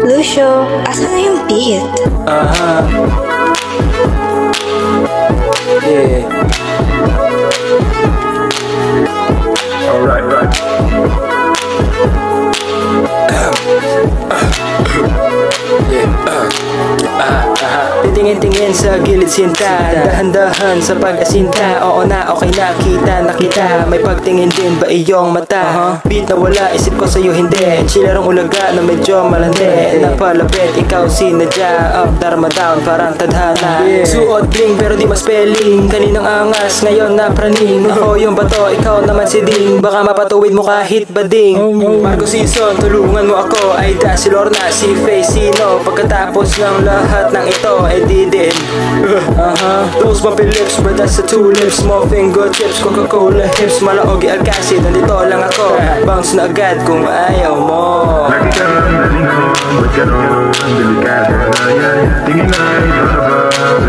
Lucio, asa na yung beat? Yeah. Alright, right. Tingin-tingin sa gilid sinta, dahan-dahan sa pag-asinta. Oo na, okay na, nakita may pagtingin din ba iyong mata? Beat na wala, isip ko sa'yo hindi. Chilarong ulaga na medyo malandi. Napalapit, ikaw sinadya. Up, dharma down, parang tadhana. Suot bling pero di ma-spelling. Kaninang angas, ngayon na praning. Ako yung bato, ikaw naman si Ding. Baka mapatuwid mo kahit bading. Marco Season, tulungan mo ako. Aida, si Lorna, si Faye, sino? Pagkatapos ng lahat ng ito, di din. Those bumpy lips, but that's the two lips. Small finger chips, Coca-Cola hips. Malaogi Alcacid, nandito lang ako. Bounce na agad kung ayaw mo. Lagi kang nalingon, ba't ganon? Delikado na yan. Tingin ay nakaba,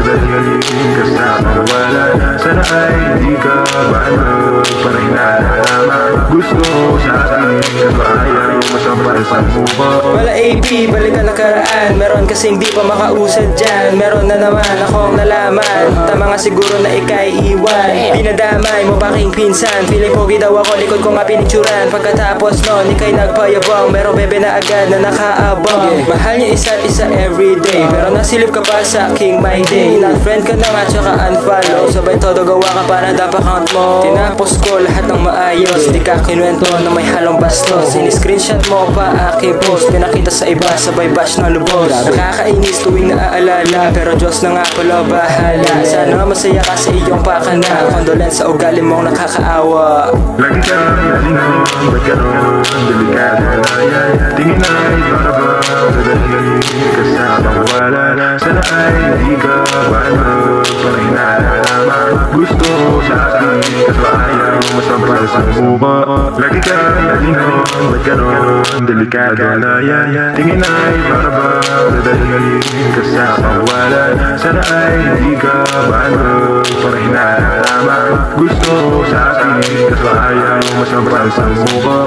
dadaling kasama wala na. Sana ay di ka maanoy, parang hinahalaman. Gusto sa akin, ba ayaw masampal sa mukha. Wala AP, balikan nakaraan. Meron kasing di pa makausad dyan. Meron na naman akong nalaman. Tama nga siguro na ika'y iwan. Dinadamay mo paking pinsan. Feeling pogi daw ako, likod ko nga pinicturan. Pagkatapos nun, ika'y nagpayabang. Meron bebe na agad na nakaabang. Mahal niya isa't isa everyday, pero nasilip ka pa sa aking my day. Not-friend ka na nga tsaka unfollow. Sabay todo gawa ka para dap-account mo. Tinapos ko lahat ng maayos. Di ka kinuwento na may halong bastos. Siniscreenshot mo pa aking post. Pinakita sa iba, sabay bash na lubos. Nakakainis tuwing naaalala, pero Diyos na nga pala bahala. Sana masaya ka sa iyong pakana. Condolence sa ugali mong nakakaawa. Lagi kang nalingon, ba't ganon? Delikado na yan. Tingin ay nakaba, dadaling kasama wala na. Sana ay di ka maanoy, parang hinahalaman. Gusto sa akin, kaso ayaw masampal sa mukha. Lagi kang nalingon, ba't ganon? Delikado na yan. Tingin ay nakaba, dadaling kasama wala na. Sana ay di ka maanoy, parang hinahalaman. Gusto sa akin, kaso ayaw masampal sa mukha.